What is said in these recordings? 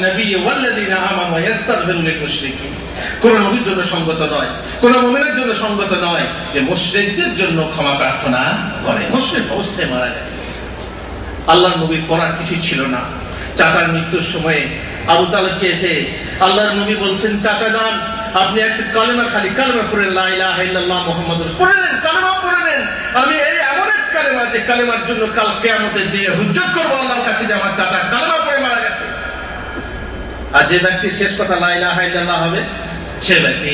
নবী ওয়াল্লাযিনা আমানু ইস্তাগফিরু লিল মুশরিকিন। কোন নবীর জন্য সঙ্গত নয়, কোন মুমিনের জন্য সঙ্গত নয় যে মুশরিকদের জন্য ক্ষমা প্রার্থনা করে। মুশরিক অবস্থায় মারা গেছে, আল্লাহর নবীর করার কিছু ছিল না। চাচার মৃত্যুর সময়ে আবু তালেবকে এসে আল্লাহর নবী বলছেন, চাচা যান, আপনি একটা কালেমা খালি কালেমা পড়েন, লা ইলাহা ইল্লাল্লাহ মুহাম্মাদুর রাসূলুল্লাহ পড়েন, কালেমা পড়ে নেন। আমি এই এমন এক কালেমা যে কালেমার জন্য কাল কিয়ামতের দিনে হুজ্জত করব আল্লাহর কাছে যে আমার চাচা কালেমা পড়ে মারা গেছে। আর যে ব্যক্তি শেষ কথা লা ইলাহা ইল্লাল্লাহ হবে সে ব্যক্তি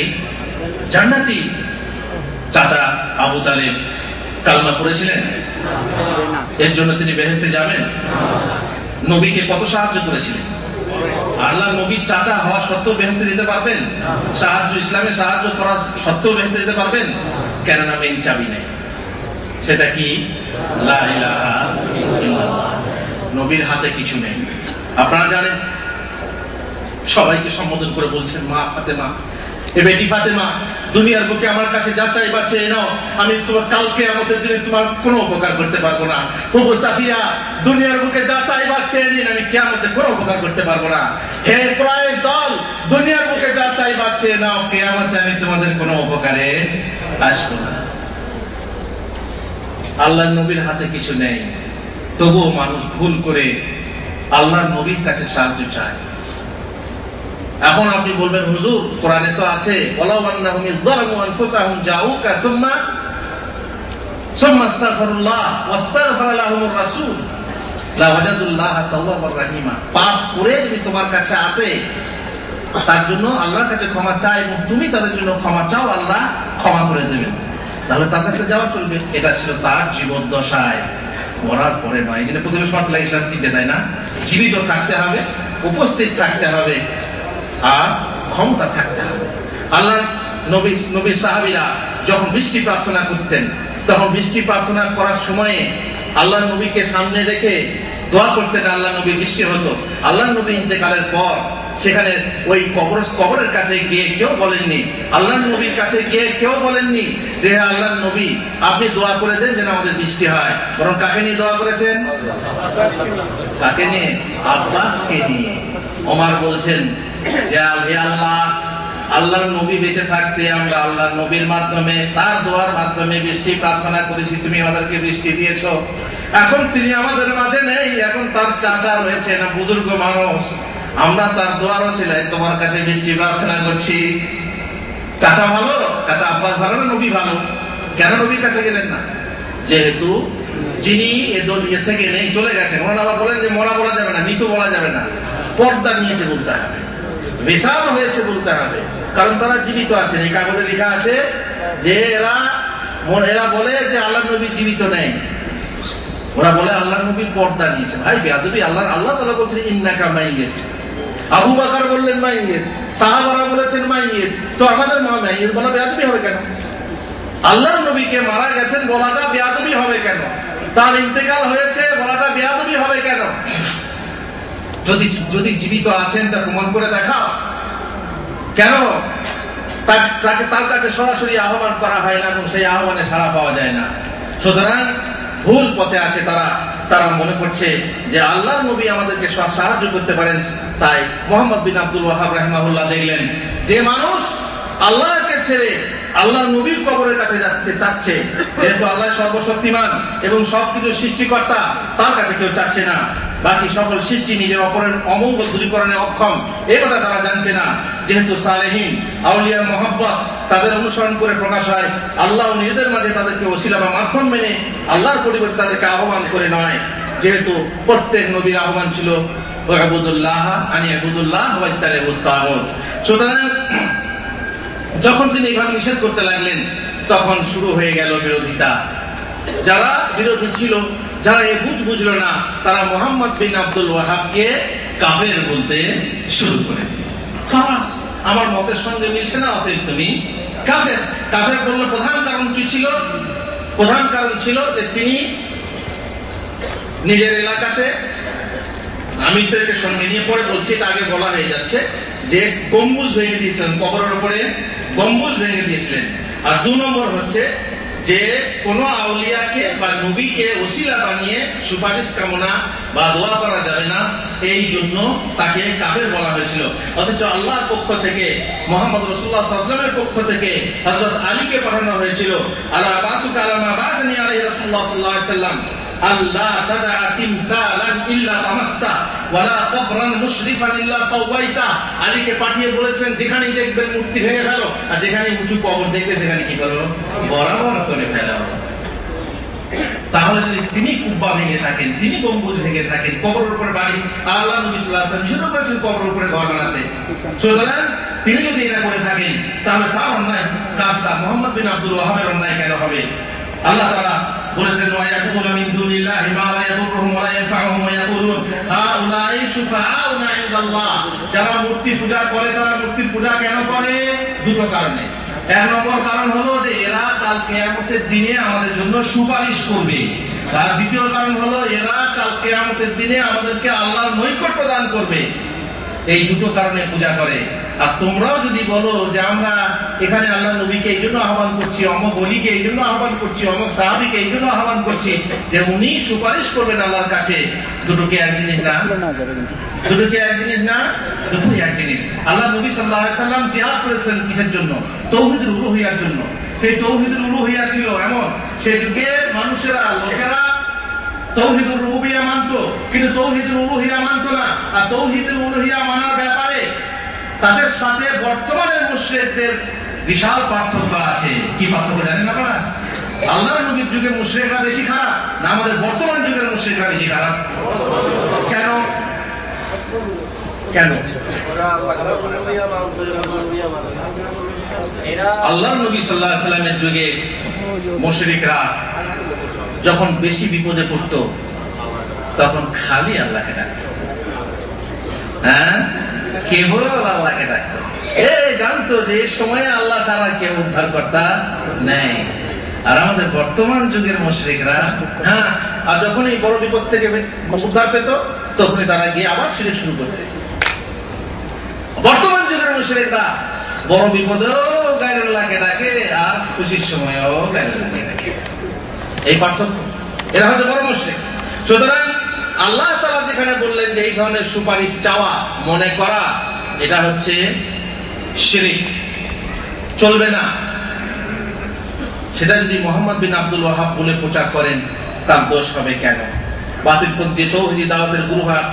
জান্নাতি। চাচা আবু তালেব কালেমা পড়েছিলেন, এর জন্য তিনি বেহেশতে যাবেন? নবীকে কত সাহায্য করেছিলেন। আল্লাহ নবীর চাচা হওয়া সত্ত্বেও বেহেশতে যেতে পারবেন? সাহায্য, ইসলামে সাহায্য করার সত্ত্বেও বেহেশতে যেতে পারবেন? কেননা মেইন চাবি নেই, সেটা কি লা ইলাহা ইল্লাল্লাহ। নবীর হাতে কিছু নেই। আপনারা জানেন, সবাইকে সম্বোধন করে বলছেন, মা ফাতেমা, এ বেটি ফাতেমা, দুনিয়ার বুকে আমার কাছে যা চাইবা চেয়ে নাও, আমি তোমার কালকে আমাদের দিনে তোমার কোনো উপকার করতে পারবো না। হুবু সাফিয়া, দুনিয়ার বুকে যা চাইবা চেয়ে নিন, আমি কিয়ামতে কোনো উপকার করতে পারবো না। হে কুরাইশ দল, দুনিয়ার বুকে যা চাইবা চেয়ে নাও, কিয়ামতে আমি তোমাদের কোনো উপকারে আসবো না। আল্লাহর নবীর হাতে কিছু নেই, তবুও মানুষ ভুল করে আল্লাহর নবীর কাছে সাহায্য চায়। এখন আপনি বলবেন, হুজুর কোরআনে তো আছে, ওয়ালাউ আন্নাহুম যালামু আনফুসাহুম জাউকা সুম্মা আস্তাগফিরুল্লাহ ওয়াস্তাগফারা লাহুমুর রাসূল লাওয়াজাদুল্লাহা তাওয়াবার রাহিমা। পাপ করে যদি তোমার কাছে আসে, তার জন্য আল্লাহর কাছে ক্ষমা চায় এবং তুমি তাদের জন্য ক্ষমা চাও, আল্লাহ ক্ষমা করে দেবেন, তাহলে তার কাছে যাওয়া চলবে। এটা ছিল তার জীবদ্দশায়, মরার পরে নয়। যেটা প্রথমে শর্ত ইসলাম তিনটে, তাই না? জীবিত থাকতে হবে, উপস্থিত থাকতে হবে, আর ক্ষমতা থাকতে হবে। আল্লাহ নবী সাহাবীরা যখন বৃষ্টি প্রার্থনা করতেন, তখন বৃষ্টি প্রার্থনা করার সময়ে আল্লাহ নবীকে সামনে রেখে দোয়া করতেন, আল্লাহ নবী বৃষ্টি হতো। আল্লাহ নবী ইন্তেকালের পর সেখানে ওই কবরের কাছে গিয়ে কেউ বলেননি, আল্লাহ নবীর কাছে গিয়ে কেউ বলেননি যে আল্লাহ নবী আপনি দোয়া করে দেন যেন আমাদের বৃষ্টি হয়। বরং কাকে নিয়ে দোয়া করেছেন? কাকে নিয়ে? আব্বাসকে নিয়ে। ওমর বলছেন যে হে আল্লাহ, আল্লাহর নবী বেঁচে থাকতে আমরা আল্লাহর নবীর মাধ্যমে, তার দোয়ার মাধ্যমে বৃষ্টি প্রার্থনা করেছি, তুমি আমাদেরকে বৃষ্টি দিয়েছো। এখন তিনি আমাদের মাঝে নেই, এখন তার চাচা রয়েছে, না বুজুর্গ মানুষ, আমরা তার দোয়ার ওসিলায় তোমার কাছে বৃষ্টি প্রার্থনা করছি। চাচা ভালো, চাচা আব্বাস ভালো না নবী ভালো? কেন নবীর কাছে গেলেন না? যেহেতু যিনি এ থেকে নেই, চলে গেছেন। ওনারা আবার বলেন যে মরা বলা যাবে না, মৃত বলা যাবে না, পর্দা নিয়েছে বলতে হবে, বিশাল হয়েছে বলতে হবে, কারণ তারা জীবিত আছেন। এই কাগজে লেখা আছে যে এরা বলে যে আল্লাহ নবী জীবিত নেই, ওরা বলে আল্লাহ নবীর পর্দা নিয়েছে। ভাই বেয়াদবি। আল্লাহ তাআলা বলছেন ইন্নাকা মাইয়িত, আবু বকর বললেন মাইয়িত, সাহাবারা বলেছেন মাইয়িত, তো আমাদের মাইয়িত বলা বেয়াদবি হবে কেন? আল্লাহর নবীকে মারা গেছেন বলাটা বেয়াদবি হবে কেন? তার ইন্তেকাল হয়েছে বলাটা বেয়াদবি হবে কেন? যদি জীবিত আছেন তা প্রমাণ করে দেখাও। কেন তার কাছে সরাসরি আহ্বান করা হয় না এবং সেই আহ্বানে সাড়া পাওয়া যায় না? সুতরাং ভুল পথে আছে তারা মনে করছে যে আল্লাহ নবী আমাদেরকে সাহায্য করতে পারেন। তাই মুহাম্মদ বিন আব্দুল ওয়াহাব রাহিমাহুল্লাহ দেখলেন যে মানুষ আল্লাহকে ছেড়ে আল্লাহ নবীর কবরের কাছে চাচ্ছে, যেহেতু আল্লাহ সর্বশক্তিমান এবং সবকিছু সৃষ্টিকর্তা, তার কাছে কেউ চাচ্ছে না। বাকি সকল সৃষ্টি নিজের অপরের অমঙ্গল দূরীকরণে অক্ষম, এই কথা তারা জানছে না। যেহেতু সালেহীন আউলিয়ার মহব্বত তাদের অনুসরণ করে প্রকাশ হয়, আল্লাহ নিজেদের মাঝে তাদেরকে ওসিলা বা মাধ্যম মেনে আল্লাহর পরিবর্তে তাদেরকে আহ্বান করে নয়। যেহেতু প্রত্যেক নবীর আহ্বান ছিল ওয়াবুদুল্লাহ আনি আবুদুল্লাহ ওয়াজতানিবুত তাগুত। সুতরাং যখন তিনি এইভাবে নিষেধ করতে লাগলেন, তখন শুরু হয়ে গেল বিরোধিতা। যারা বিরোধী ছিল, যারা এই বুঝলো না, তারা মুহাম্মদ বিন আব্দুল ওয়াহাবকে কাফের বলতে শুরু করে দিল। আমার মতের সঙ্গে মিলছে না, অতএব তুমি কাফের। কাফের বলল প্রধান কারণ কি ছিল? প্রধান কারণ ছিল যে তিনি নিজের এলাকাতে, আমি তাদেরকে সঙ্গে নিয়ে পরে বলছি, এটা আগে বলা হয়ে যাচ্ছে, যে গম্বুজ ভেঙে দিয়েছিলেন, কবরের উপরে গম্বুজ ভেঙে দিয়েছিলেন। আর 2 নম্বর হচ্ছে যে কোন আউলিয়াকে বা নবীকে ওসিলা বানিয়ে সুপারিশ কামনা বা দোয়া করা যাবে না, এই জন্য তাকে কাফের বলা হয়েছিল। অথচ আল্লাহর পক্ষ থেকে, মুহাম্মদ রাসূলুল্লাহ সাল্লাল্লাহু আলাইহি ওয়াসাল্লামের পক্ষ থেকে হযরত আলীকে পাঠানো হয়েছিল, আলা বাসুকা আলামা বাসানি আলাইহি রাসূলুল্লাহ সাল্লাল্লাহু আলাইহি ওয়াসাল্লাম আল্লাহ তাদা তিমসালান ইল্লা তামাসসা ওয়ালা কবরান মুশরিফান ইল্লা সাওয়াইতা। আলীকে পাঠিয়ে বলেছিলেন, যেখানেই দেখবেন মূর্তি ভেঙে ফেলো, আর যেখানে উঁচু কবর দেখবে সেখানে কি করো, বরাবর করে ফেলো। তাহলে যদি তিনি কুব্বা ভেঙে থাকেন, তিনি গম্বুজ ভেঙে থাকেন, কবরের উপরে বাড়ি, আল্লাহ নবী সাল্লাল্লাহু আলাইহি ওয়াসাল্লাম নিষেধ করেছেন কবরের উপরে ঘর বানাতে, সুতরাং তিনি যদি এটা করে থাকেন তাহলে তার অন্যায় কাজটা মুহাম্মদ বিন আব্দুল ওয়াহাবের অন্যায় কেন হবে? আল্লাহ তাআলা বলেছেন, ওয়া ইয়াকুলুনা মিন দুনিল্লাহি মা লা ইয়াদুররুহুম ওয়া লা ইয়ানফাউহুম ওয়া ইয়াকুলুন হাউলাই শুফাআউনা ইনদাল্লাহ। যারা মূর্তি পূজা করে, তারা মূর্তির পূজা কেন করে? দুটো কারণে। এক নম্বর কারণ হলো যে এরা কাল কিয়ামতের দিনে আমাদের জন্য সুপারিশ করবে, আর দ্বিতীয় কারণ হলো এরা কাল কিয়ামতের দিনে আমাদেরকে আল্লাহর নৈকট্য দান করবে। এই দুটো কারণে পূজা করে। আর তোমরাও যদি বলো যে আমরা এখানে আল্লাহ নবীকে এই জন্য আহ্বান করছি, অমুক ওলিকে এই জন্য আহ্বান করছি, অমুক সাহাবীকে এই জন্য আহ্বান করছি যে উনি সুপারিশ করবেন আল্লাহর কাছে, দুটোকে এক জিনিস না? দুটোকে এক জিনিস না? দুটোই এক জিনিস। আল্লাহ নবী সাল্লাল্লাহু আলাইহি ওয়াসাল্লাম জিহাদ করেছেন কিসের জন্য? তাওহীদুল উলুহিয়ার জন্য। সেই তাওহীদুল উলুহিয়া ছিল এমন, সেই যুগে মানুষেরা, লোকেরা তাওহীদুর রুবুবিয়্যাহ মানতো, কিন্তু তাওহীদুল উলুহিয়া মানতো না। আর তাওহীদুল উলুহিয়া মানার ব্যাপারে তাদের সাথে বর্তমানের মুশরিকদের বিশাল পার্থক্য আছে। কি পার্থক্য জানেন আপনারা? আল্লাহর নবীর যুগে মুশরিকরা বেশি খারাপ না আমাদের বর্তমান যুগের মুশরিকরা বেশি খারাপ? কেন? কেন? আল্লাহর নবী সাল্লাল্লাহু আলাইহি ওয়াসাল্লামের যুগে মুশরিকরা যখন বেশি বিপদে পড়তো তখন খালি আল্লাহকে ডাকতো। হ্যাঁ, কেবল আল্লাহকে ডাকতো। জানতো যে এই সময়ে আল্লাহ ছাড়া কেউ উদ্ধারকর্তা নেই। আর আমাদের বর্তমান যুগের মুশরিকরা, হ্যাঁ, আর যখনই বড় বিপদ থেকে উদ্ধার পেত তখনই তারা গিয়ে আবার শিরক শুরু করতে। বর্তমান যুগের মুশরিকরা বড় বিপদেও গায়রুল্লাহকে ডাকে, আর খুশির সময়ও গায়রুল্লাহকে ডাকে। এই পার্থক্য। এরা হচ্ছে বড় মুশরিক। সুতরাং আল্লাহ তাআলা যেখানে বললেন যে এই ধরনের সুপারিশ চাওয়া, মনে করা, এটা হচ্ছে শিরক, চলবে না। সেটা যদি মুহাম্মদ বিন আব্দুল ওয়াহাব বলে প্রচার করেন তার দোষ হবে কেন? বাতিলপন্থী তাওহীদি দাওয়াতের গুরুভার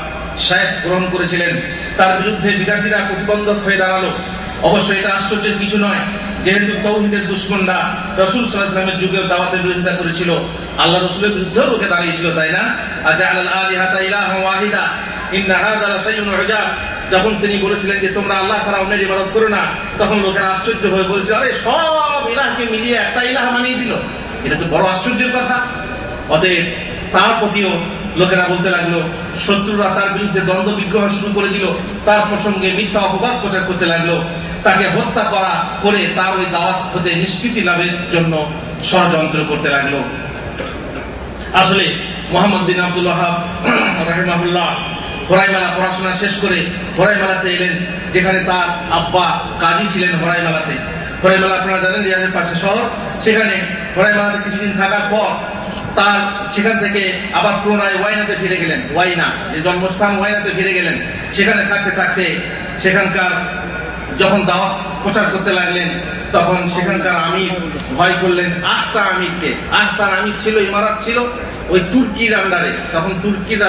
শায়েখ গ্রহণ করেছিলেন, তার বিরুদ্ধে বিদাতীরা প্রতিবন্ধক হয়ে দাঁড়ালো। অবশ্যই এটা আশ্চর্যের কিছু নয়, যেহেতু তাওহীদের দুশমনরা রাসূল সাল্লাল্লাহু আলাইহি ওয়াসাল্লামের যুগে দাওয়াতের বিরোধিতা করেছিল, আল্লাহ রাসূলের বিরুদ্ধেও লোকে দাঁড়িয়েছিল, তাই না? আজাআলাল আলিহাতা ইলাহান ওয়াহিদা ইন্না হাযা লাশাইউন উজাব। যখন তিনি বলেছিলেন যে তোমরা আল্লাহ ছাড়া অন্যের ইবাদত করো না, তখন লোকেরা আশ্চর্য হয়ে বলেছিল, আরে সব ইলাহকে মিলিয়ে একটা ইলাহ বানিয়ে দিল, এটা তো বড় আশ্চর্যের কথা। অতএব তার প্রতিও লোকেরা বলতে লাগলো, শত্রুরা তার বিরুদ্ধে দ্বন্দ্ব বিগ্রহ শুরু করে দিল, তার প্রসঙ্গে মিথ্যা অপবাদ প্রচার করতে লাগলো, তাকে হত্যা করা করে তার ওই দাওয়াত হতে নিষ্কৃতি লাভের জন্য ষড়যন্ত্র করতে লাগলো। আসলে মুহাম্মদ বিন আব্দুল ওয়াহাব রাহিমাহুল্লাহ হরাইমালা পড়াশোনা শেষ করে হরাইমালাতে এলেন, যেখানে তার আব্বা কাজী ছিলেন হরাইমালাতে। হরাইমালা আপনারা জানেন রিয়াদের পাশে শহর। সেখানে হরাইমালাতে কিছুদিন থাকার পর তার সেখান থেকে আবার পুনরায় ওয়াইনাতে ফিরে গেলেন। ওয়াইনা যে জন্মস্থান, ওয়াইনাতে ফিরে গেলেন। সেখানে থাকতে থাকতে সেখানকার যখন দাওয়াত প্রচার করতে লাগলেন, তখন সেখানকার আমির ভয় করলেন আহসা আমিরকে। আহসা আমির ছিল, ইমারত ছিল ওই তুর্কির আন্ডারে, তখন তুর্কির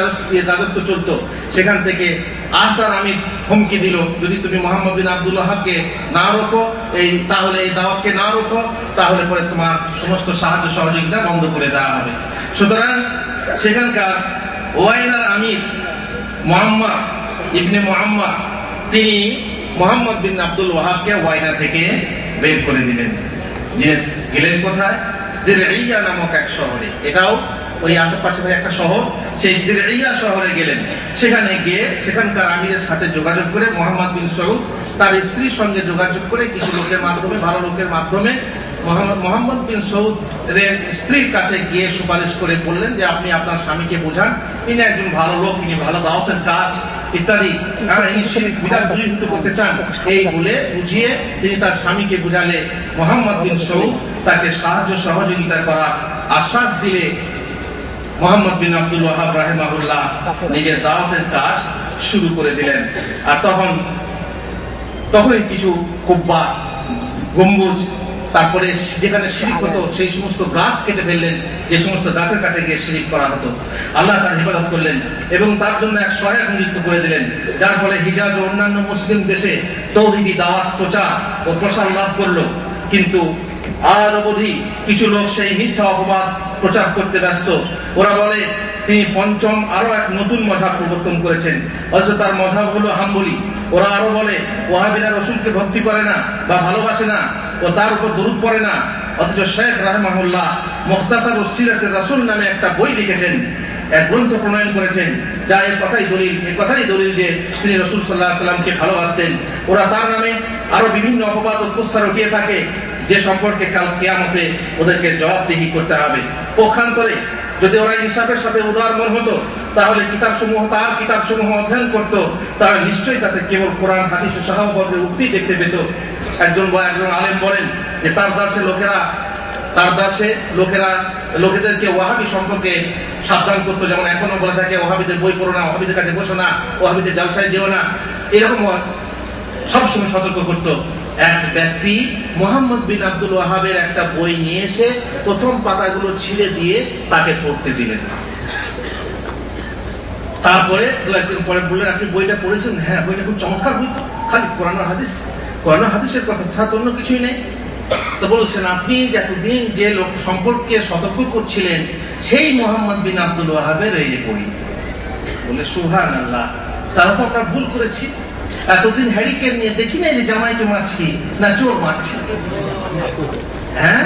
রাজত্ব চলতো। সেখান থেকে আহসান আমির হুমকি দিল, যদি তুমি মুহাম্মদ বিন আব্দুল ওয়াহাবকে না রোখো, তাহলে এই দাওয়াতকে না রোখো, তাহলে পরে তোমার সমস্ত সাহায্য সহযোগিতা বন্ধ করে দেওয়া হবে। সুতরাং সেখানকার ওয়াইনার আমির মুহাম্মদ ইবনে মুহাম্মদ, তিনি মুহাম্মদ বিন আব্দুল ওয়াহাবকে ওয়াইনা থেকে বের করে দিলেন। গেলেন কোথায়? দিরইয়া নামক এক শহরে। এটাও ওই আশেপাশে একটা শহর। সেই দিরইয়া শহরে গেলেন। সেখানে গিয়ে সেখানকার আমিরের সাথে যোগাযোগ করে মুহাম্মদ বিন সৌদ তার স্ত্রীর সঙ্গে যোগাযোগ করে কিছু লোকের মাধ্যমে, ভালো লোকের মাধ্যমে মুহাম্মদ বিন সৌদ স্ত্রীর কাছে গিয়ে সুপারিশ করে বললেন যে আপনি আপনার স্বামীকে বোঝান, ইনি একজন ভালো লোক, ইনি ভালো দাওয়াতের কাজ ইত্যাদি শিরক বিদআত দূরীভূত করতে চান, এই বলে বুঝিয়ে তিনি তার স্বামীকে বুঝালে মুহাম্মদ বিন সৌদ তাকে সাহায্য সহযোগিতা করার আশ্বাস দিলে মুহাম্মদ বিন আব্দুল ওয়াহাব রাহিমাহুল্লাহ নিজের দাওয়াতের কাজ শুরু করে দিলেন। আর তখনই কিছু কুব্বা, গম্বুজ, তারপরে যেখানে শিরক হতো সেই সমস্ত গাছ কেটে ফেললেন, যে সমস্ত গাছের কাছে গিয়ে শিরক করা হতো। আল্লাহ তার হিফাজত করলেন এবং তার জন্য এক সহায়ক নিযুক্ত করে দিলেন, যার ফলে হিজাজ ও অন্যান্য মুসলিম দেশে তৌহিদি দাওয়াত প্রচার ও প্রসার লাভ করলো। কিন্তু আর অবধি কিছু লোক সেই মিথ্যা অপবাদ প্রচার করতে ব্যস্ত। ওরা বলে তিনি পঞ্চম আরো এক নতুন মযহাব প্রবর্তন করেছেন, অথচ তার মযহাব হলো হাম্বলি। ওরা আরো বলে ওয়াহাবিরা রাসূলকে ভক্তি করে না বা ভালোবাসে না ও তার উপর দরুদ পড়ে না, অথচ শেখ রাহিমাহুল্লাহ মুখতাসারুস সিরাতুর রাসূল নামে একটা বই লিখেছেন, এক গ্রন্থ প্রণয়ন করেছেন, যা এই কথাই দলিল যে তিনি রাসূল সাল্লাল্লাহু আলাইহি ওয়াসাল্লামকে ভালোবাসতেন। ওরা তার নামে আরো বিভিন্ন অপবাদ ও কুৎসা রটিয়ে থাকে, যে সম্পর্কে কাল কিয়ামতে ওদেরকে জবাবদিহি করতে হবে। পক্ষান্তরে যদি ওরা ইনসাফের সাথে উদার মন হতো, তাহলে তার কিতাবসমূহ অধ্যয়ন করত, তাহলে নিশ্চয়ই তাতে কেবল কোরআন, হাদিস ও সাহাবাদের উক্তি দেখতে পেত। একজন আলেম বলেন যে তার দাসে লোকেদেরকে ওয়াহাবি সম্পর্কে সাবধান করতো, যেমন এখনো বলে থাকে ওয়াহাবিদের বই পড়ো না, ওয়াহাবিদের কাছে বসো না, ওয়াহাবিদের জালসায় যেও না, এরকম সবসময় সতর্ক করতো। এক ব্যক্তি মুহাম্মদ বিন আব্দুল ওয়াহাবের একটা বই নিয়ে এসে প্রথম পাতাগুলো ছিঁড়ে দিয়ে তাকে পড়তে দিলেন। তারপরে দু একদিন পরে বললেন, আপনি বইটা পড়েছেন? হ্যাঁ, বইটা খুব চমৎকার বই, তো খালি কোরআন হাদিসের কথা ছাড়া অন্য কিছুই নেই। তো বলছেন, আপনি এতদিন যে লোক সম্পর্কে সতর্ক করছিলেন সেই মুহাম্মদ বিন আব্দুল ওয়াহাবের এই বই। বলে সুবহানাল্লাহ, তারা তো আমরা ভুল করেছি। এতদিন হ্যারিকেন নিয়ে দেখি নাই যে জামাইকে মারছি না চোর মারছি। হ্যাঁ,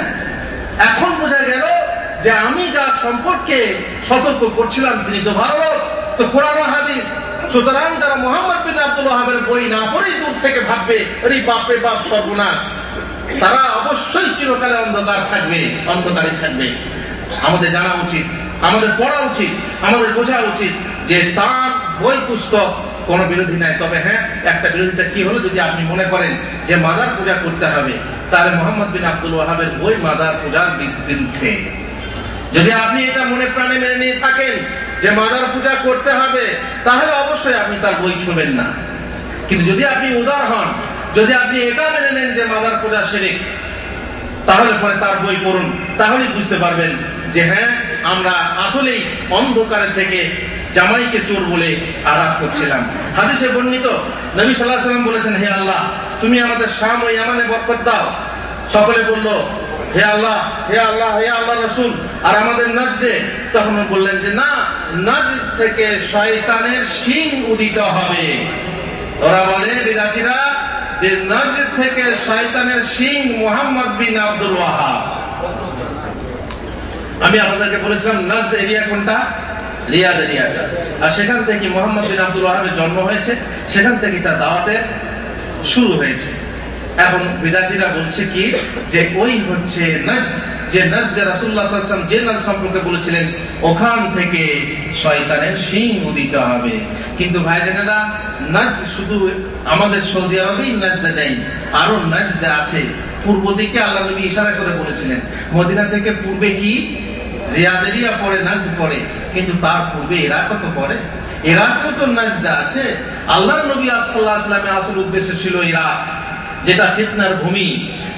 এখন বোঝা গেল যে আমি যার সম্পর্কে সতর্ক করছিলাম তিনি তো ভালো, তো কোরআন ও হাদিস। সুতরাং যারা মুহাম্মদ বিন আব্দুল ওয়াহাবের বই না পড়েই দূর থেকে ভাববে আরে বাপরে বাপ সর্বনাশ, তারা অবশ্যই চিরকালে অন্ধকারে থাকবে। আমাদের জানা উচিত, আমাদের পড়া উচিত, আমাদের বোঝা উচিত যে তার বই পুস্তক কোনো বিরোধী নাই। তবে হ্যাঁ, একটা বিরোধিতা কি হলো, যদি আপনি মনে করেন যে মাজার পূজা করতে হবে, তাহলে মুহাম্মদ বিন আব্দুল ওয়াহাবের বই মাজার পূজার বিরুদ্ধে। যদি আপনি এটা মনে প্রাণে মেনে নিয়ে থাকেন যে মাজার পূজা করতে হবে, তাহলে অবশ্যই আপনি তার বই ছুঁবেন না। কিন্তু যদি আপনি উদার হন, যদি আপনি এটা মেনে নেন যে মাজার পূজা শিরক, তাহলে পরে তার বই পড়ুন, তাহলেই বুঝতে পারবেন যে হ্যাঁ, আমরা আসলেই অন্ধকারে থেকে জামাইকে চোর বলে আঘাত করছিলাম। হাদিসে বর্ণিত, নবী সাল্লাল্লাহু আলাইহি ওয়াসাল্লাম বলেছেন, হে আল্লাহ, তুমি আমাদের শাম ও ইয়ামানে বরকত দাও। সকলে বলল, হে আল্লাহ, হে আল্লাহ, হে আল্লাহ রাসূল, আর আমাদের নাজদে। তখন বললেন যে না, নাজদ থেকে শয়তানের শিং উদিত হবে। ওরা বলে বিদাতিরা যে নাজদ থেকে শয়তানের শিং মুহাম্মদ বিন আব্দুল ওয়াহাব। আমি আপনাদেরকে বলেছিলাম নাজদ এরিয়া কোনটা? রিয়াদ এরিয়াটা। আর সেখান থেকে মুহাম্মদ বিন আব্দুল ওয়াহাবের জন্ম হয়েছে, সেখান থেকে তার দাওয়াতের শুরু হয়েছে। এখন বিদাতিরা বলছে কি যে ওই হচ্ছে নাজদ, যে নাজদে রাসূলুল্লাহ সাল্লাল্লাহু আলাইহি ওয়াসাল্লাম যে নাজদ সম্পর্কে বলেছিলেন ওখান থেকে শয়তানের শিং উদিত হবে। কিন্তু ভাইজানেরা, নাজদ শুধু আমাদের সৌদি আরবেই নাজদ নেই, আরো নাজদ আছে। পূর্ব দিকে আল্লাহ নবী ইশারা করে বলেছিলেন, মদিনা থেকে পূর্বে কি রিয়াদ এরিয়া পড়ে, নাজদ পড়ে, কিন্তু তার পূর্বে ইরাকও তো পড়ে, ইরাকও তো নাজদ আছে। আল্লাহ নবী সাল্লাল্লাহু আলাইহি ওয়াসাল্লামের আসল উদ্দেশ্য ছিল ইরাক, যেটা ফিতনার ভূমি।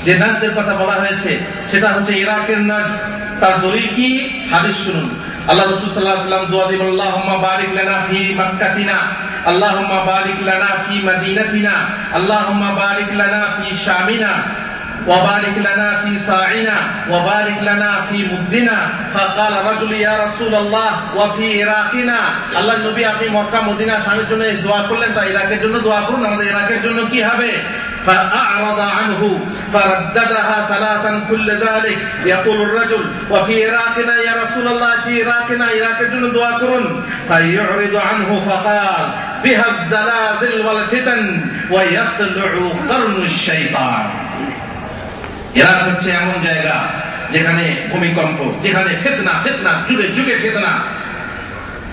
যে নাজদের কথা বলা হয়েছে সেটা হচ্ছে ইরাকের নাজদ। তার দলিল কি? হাদিস শুনুন। আল্লাহ রাসূল সাল্লাল্লাহু আলাইহি ওয়াসাল্লাম দোয়া দিবেন, আল্লাহুম্মা বারিক লানা ফি মাক্কাতিনা, আল্লাহুম্মা বারিক লানা ফি মাদিনাতিনা, আল্লাহুম্মা বারিক লানা ফি শামিনা, ওয়া বারিক লানা ফি সাইনা, ওয়া বারিক লানা ফি মুদ্দিনা। ফাকাল রাজুল ইয়া রাসূলুল্লাহ ওয়া ফি ইরাকিনা। আল্লাহর নবী, আপনি মক্কা, মদিনা, শামের জন্য দোয়া করলেন, তা ইরাকের জন্য দোয়া করুন, আমাদের ইরাকের জন্য কি হবে? فأعرض عنه فرددها ثلاثا كل ذلك يقول الرجل وفي عراقنا يا رسول الله في عراقنا عراقের জন্য দোয়া করুন। فيعرض عنه فقال بها الزلازل والفتن ويطلع قرن الشيطان। ইরাক হচ্ছে এমন জায়গা যেখানে ভূমিকম্প, যেখানে ফিতনা, যুগে যুগে ফিতনা,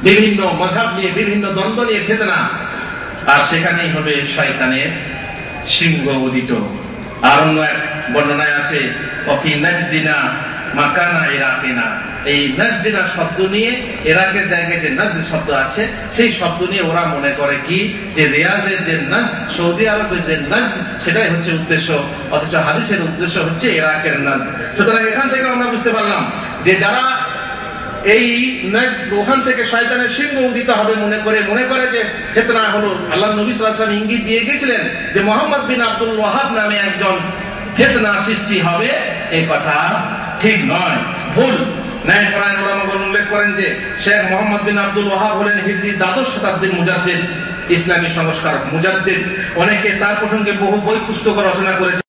বিভিন্ন মাযহাব নিয়ে, বিভিন্ন দ্বন্দ্ব নিয়ে ফিতনা, আর সেখানেই হবে শয়তানের সিংহ উদিত। আর অন্য এক বর্ণনায় আছে অফি নাজদিনা মাকানা ইরাকিনা, এই নাজদিনা শব্দ নিয়ে ইরাকের জায়গায় যে নাজদ শব্দ আছে সেই শব্দ নিয়ে ওরা মনে করে কি যে রিয়াজের যে নাজদ, সৌদি আরবের যে নাজদ সেটাই হচ্ছে উদ্দেশ্য, অথচ হাদিসের উদ্দেশ্য হচ্ছে ইরাকের নাজদ। সুতরাং এখান থেকে আমরা বুঝতে পারলাম যে যারা এই ওখান থেকে শয়তানের সিংহ উদিত হবে মনে করে যে ফিতনা হলো, আল্লাহ নবী সাল্লাল্লাহু আলাইহি ওয়াসাল্লাম ইঙ্গিত দিয়ে গেছিলেন যে মুহাম্মদ বিন আব্দুল ওয়াহাব নামে একজন ফিতনা সৃষ্টি হবে, এই কথা ঠিক নয়, ভুল। ন্যায়পরায়ণ উলামাগণ উল্লেখ করেন যে শেখ মুহাম্মদ বিন আব্দুল ওয়াহাব হলেন হিজরি দ্বাদশ শতাব্দীর মুজাদ্দিদ, ইসলামী সংস্কারক মুজাদ্দিদ। অনেকে তার প্রসঙ্গে বহু বই পুস্তক রচনা করেছে।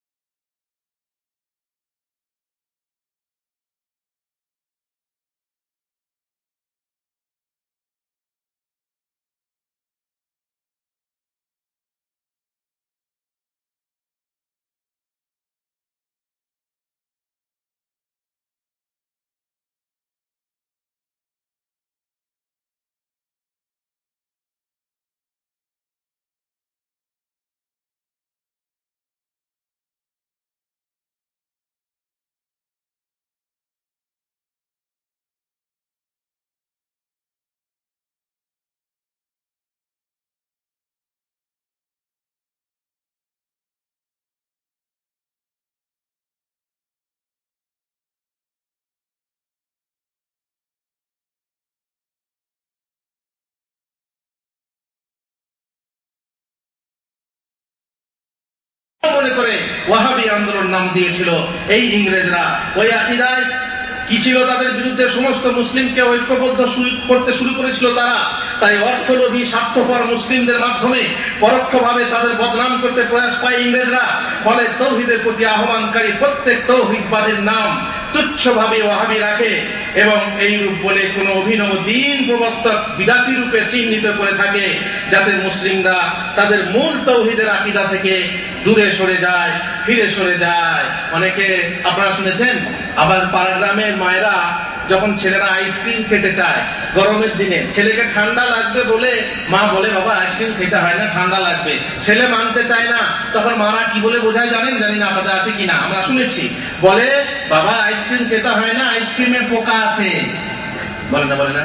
মনে করে ওয়াহাবি আন্দোলন নাম দিয়েছিল এই ইংরেজরা। ওই আকীদায় কি ছিল তাদের বিরুদ্ধে সমস্ত মুসলিমকে ঐক্যবদ্ধ করতে শুরু করেছিল তারা। তাই অর্থলোভী স্বার্থপর মুসলিমদের মাধ্যমে পরোক্ষভাবে তাদের বদনাম করতে প্রয়াস পায় ইংরেজরা। ফলে তৌহিদের প্রতি আহ্বানকারী প্রত্যেক তৌহিদবাদীর নাম তুচ্ছভাবে ওয়াহাবি রাখে এবং এই রূপ বলে কোন অভিনব দ্বীন প্রবর্তক বিদাতি রূপে চিহ্নিত করে থাকে, যাতে মুসলিমরা তাদের মূল তৌহিদের আকীদা থেকে দূরে সরে যায়, ফিরে সরে যায়। অনেকে আপনারা শুনেছেন আবার পাড়া গ্রামের মায়েরা যখন ছেলেরা আইসক্রিম খেতে চায় গরমের দিনে, ছেলেকে ঠান্ডা লাগবে বলে মা বলে বাবা আইসক্রিম খেতে হয় না, ঠান্ডা লাগবে। ছেলে মানতে চায় না, তখন মারা কি বলে বোঝায় জানেন? জানি না আপনাদের আছে কিনা, আমরা শুনেছি। বলে বাবা আইসক্রিম খেতে হয় না, আইসক্রিমে পোকা আছে। বলে না? বলে না?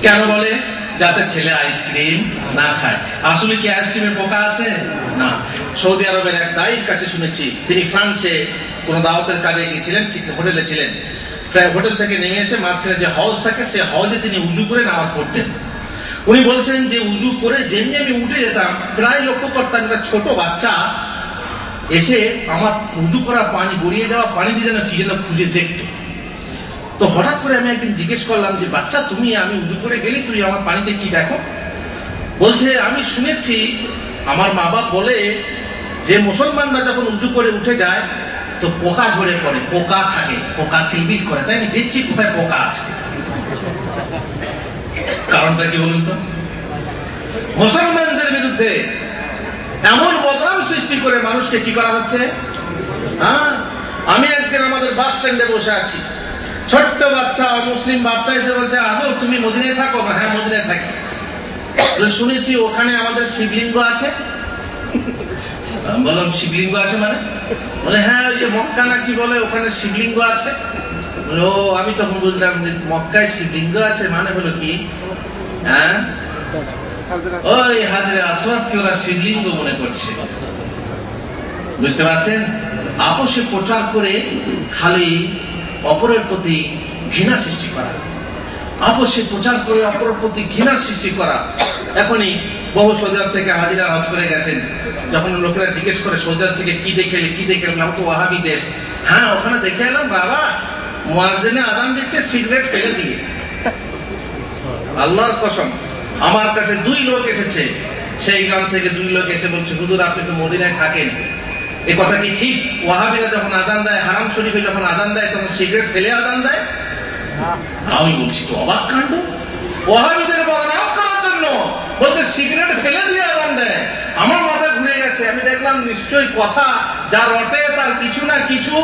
কেন বলে? যাতে ছেলে আইসক্রিম না খায়। আসলে কি আইসক্রিমে পোকা আছে? না। সৌদি আরবের এক দায়ীর কাছে শুনেছি, তিনি ফ্রান্সে কোন দাওয়াতের কাজে গিয়েছিলেন, হোটেলে ছিলেন। হোটেল থেকে নেমে এসে মাঝখানে যে হজ থাকে সে হজে তিনি উজু করে নামাজ পড়তেন। উনি বলছেন যে উজু করে যেমনি আমি উঠে যেতাম, প্রায় লক্ষ্য করতাম একটা ছোট বাচ্চা এসে আমার উজু করা পানি, গড়িয়ে যাওয়া পানি দিয়ে যেন কি যেন খুঁজে দেখত। তো হঠাৎ করে আমি একদিন জিজ্ঞেস করলাম যে বাচ্চা তুমি, আমি উজু করে গেলি, তুই আমার পানিতে কি দেখো? বলছে আমি শুনেছি আমার মা বাবা বলে যে মুসলমানরা যখন উজু করে উঠে যায় তো পোকা ঝরে পড়ে, পোকা থাকে, পোকা কিলবিল করে। তাই আমি দেখছি কোথায় পোকা আছে। কারণটা কি বলুন তো? মুসলমানদের বিরুদ্ধে এমন বদনাম সৃষ্টি করে মানুষকে কি করা হচ্ছে। আমি একদিন আমাদের বাস স্ট্যান্ডে বসে আছি, ছোট্ট বাচ্চা, মুসলিম বাচ্চা এসে বলছে আদৌ তুমি মদিনায় থাকো? হ্যাঁ মদিনায় থাকি। শুনেছি ওখানে আমাদের শিবলিঙ্গ আছে। বললাম শিবলিঙ্গ আছে মানে? বলে হ্যাঁ ওই যে মক্কা না কি বলে ওখানে শিবলিঙ্গ আছে। ও আমি তখন বুঝলাম যে মক্কায় শিবলিঙ্গ আছে মানে হলো কি, হ্যাঁ ওই হাজরে আসওয়াদকে ওরা শিবলিঙ্গ মনে করছে। বুঝতে পারছেন? আপোষে প্রচার করে খালি অপরের প্রতি ঘৃণা সৃষ্টি করা, আপোষে প্রচার করে অপরের প্রতি ঘৃণা সৃষ্টি করা। এখনই বহু সৌদি আরব থেকে হাজিরা হজ করে গেছেন, যখন লোকেরা জিজ্ঞেস করে সৌদি আরব থেকে কি দেখে এলাম, তো ওয়াহাবি দেশ। হ্যাঁ ওখানে দেখে এলাম বাবা মুয়াজ্জিনে আযান দিচ্ছে সিগারেট ফেলে দিয়ে। আল্লাহর কসম, আমার কাছে 2 লোক এসেছে সেই গ্রাম থেকে, 2 লোক এসে বলছে হুজুর আপনি তো মদিনায় থাকেন, এই কথা কি ঠিক? ওয়াহাবিরা যখন আযান দেয়, হারাম শরীফে যখন আযান দেয় তখন সিগারেট ফেলে আযান দেয়? আমি বলছি তো অবাক কাণ্ড, ওয়াহাবিদের বদনাম করার জন্য বলতে সিগারেট ফেলে দিয়ে আযান দেয়। আমার মাথা ঘুরে গেছে। আমি দেখলাম নিশ্চয়ই কথা যা রটে তার কিছু না কিছু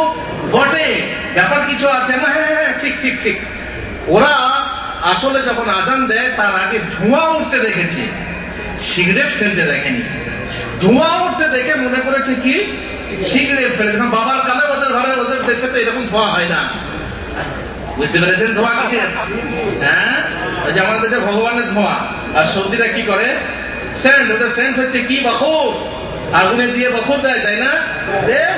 বটে, ব্যাপার কিছু আছে না। হ্যাঁ ঠিক ঠিক ঠিক। ওরা আসলে যখন আযান দেয় তার আগে ধোঁয়া উঠতে দেখেছে, সিগারেট ফেলতে দেখেনি, ধোঁয়া উঠতে দেখে মনে করেছে কি সিগারেট ফেলে। বাবার কালে ওদের ঘরে ওদের দেশে তো এরকম ধোঁয়া হয় না, বুঝতে পেরেছেন ধোঁয়া কিসে? হ্যাঁ, ওই যে আমাদের দেশে ভগবানের ধোঁয়া, আর সৌদিরা কি করে সেন্ট, ওদের সেন্ট হচ্ছে কি বখুর, আগুনে দিয়ে বখুর দেয়, তাই না?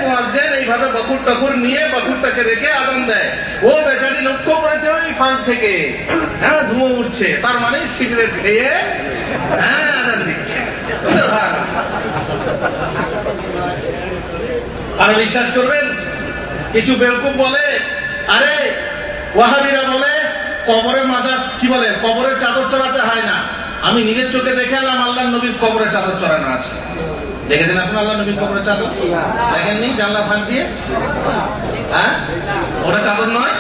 মুয়াজ্জিন এইভাবে বখুর টখুর নিয়ে বখুরটাকে রেখে আজান দেয়। ও বেচারি লক্ষ্য করেছে ওই ফাঁক থেকে হ্যাঁ ধুঁয়ো উঠছে, তার মানে সিগারেট খেয়ে হ্যাঁ আজান দিচ্ছে। আর বিশ্বাস করবেন কিছু বেওকুফ বলে, আরে ওয়াহাবিরা বলে কবরের মাজার কি বলে কবরের চাদর চড়াতে হয় না। আমি নিজের চোখে দেখে এলাম আল্লাহর নবীর কবরে চাদর চড়ানো আছে। দেখেছেন আপনি আল্লাহর নবীর কবরে চাদর? দেখেননি জানলা ফাঁক দিয়ে? হ্যাঁ, ওটা চাদর নয়,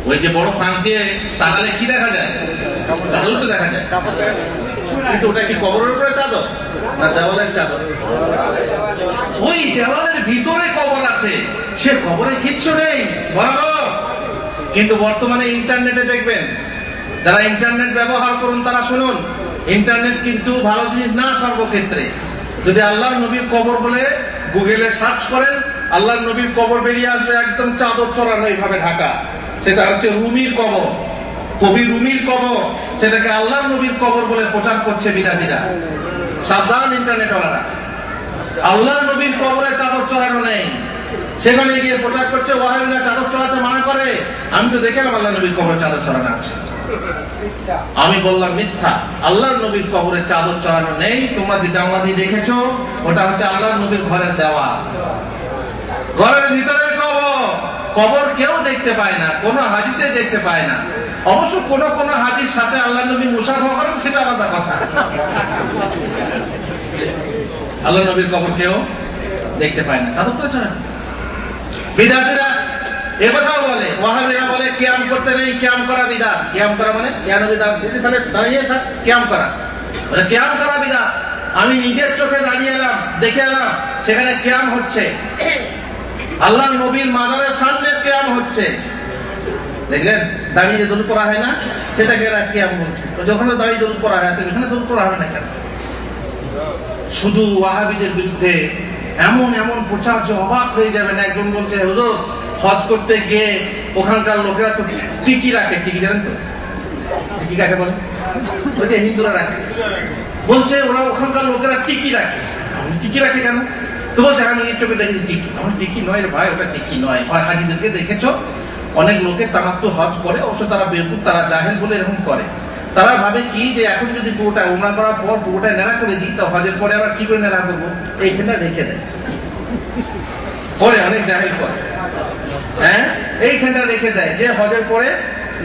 ওই যে বড় ফাঁক দিয়ে তাকালে কি দেখা যায়? চাদর তো দেখা যায়, কিন্তু ওটা কি কবরের উপরে চাদর না দেওয়ালের চাদর? ওই দেওয়ালের ভিতরে কবর আছে, সে কবরে কিচ্ছু নেই বরাবর। কিন্তু বর্তমানে ইন্টারনেটে দেখবেন, যারা ইন্টারনেট ব্যবহার করুন তারা শুনুন, ইন্টারনেট কিন্তু ভালো জিনিস না সর্বক্ষেত্রে। যদি আল্লাহর নবীর কবর বলে গুগলে সার্চ করেন, আল্লাহর নবীর কবর বেরিয়ে আসবে একদম চাদর চড়ানো এইভাবে ঢাকা। সেটা হচ্ছে রুমির কবর, কবি রুমির কবর, সেটাকে আল্লাহর নবীর কবর বলে প্রচার করছে বিদাতিরা। সাবধান ইন্টারনেটওয়ালারা, আল্লাহর নবীর কবরে চাদর চড়ানো নেই, সেখানে গিয়ে প্রচার করছে ওয়াহাবিরা চাদর চড়াতে মানা করে। আমি তো দেখলাম আল্লাহর নবীর কবরে চাদর চড়ানো আছে। আমি বললাম মিথ্যা, আল্লাহর নবীর কবরে চাদর চড়ানো নেই। তোমরা যে জানলা দিয়ে দেখেছো ওটা হচ্ছে আল্লাহর নবীর ঘরের দেওয়া, ঘরের ভিতরে কবর। কবর কেউ দেখতে পায় না, কোন হাজিতে দেখতে পায় না। অবশ্য কোন কোন হাজির সাথে আল্লাহর নবী মুসাফা করেন, সেটা আলাদা কথা। আল্লাহর নবীর কবর কেউ দেখতে পায় না, চাদর তো চড়ানো। বিদাতিরা একথাও বলে, ওয়াহাবিরা বলে কিয়াম করতে নেই, কিয়াম করা বিদাত। কিয়াম করা মানে ইয়া নবী দাঁড়িয়ে কিয়াম করা, মানে কিয়াম করা বিদাত। আমি নিজের চোখে দাঁড়িয়ে এলাম, দেখে এলাম সেখানে কিয়াম হচ্ছে, আল্লাহর নবীর মাজারের সামনে কিয়াম হচ্ছে। দেখলেন দাঁড়িয়ে যে দোল পড়া হয় না, সেটাকে এরা কিয়াম বলছে। যখন দাঁড়িয়ে দোল পড়া হয়, তো এখানে দোল পড়া হবে না কেন? শুধু ওয়াহাবিদের বিরুদ্ধে এমন এমন প্রচার যে অবাক হয়ে যাবে না। একজন বলছে হুজুর হজ করতে গিয়ে ওখানকার লোকেরা তো টিকি রাখে, টিকি জানেন তো টিকি কাকে বলে? ওই যে হিন্দুরা রাখে, বলছে ওরা ওখানকার লোকেরা টিকি রাখে। টিকি রাখে কেন? তো বলছে আমি এই চোখে দেখেছি টিকি। আমার টিকি নয় রে ভাই, ওটা টিকি নয়। হাজিদেরকে দেখেছ, অনেক লোকে তামাত্তু হজ করে, অবশ্য তারা বেকুব, তারা জাহেল বলে এরকম করে। তারা ভাবে কি যে এখন যদি পুরোটা উমরা করার পর পুরোটা নেড়া করে দিই, তো হজের পরে আবার কি করে নেড়া করবো, এইখানে রেখে দেয় পরে, অনেক জাহেল করে। হ্যাঁ, এইখানটা রেখে দেয় যে হজের পরে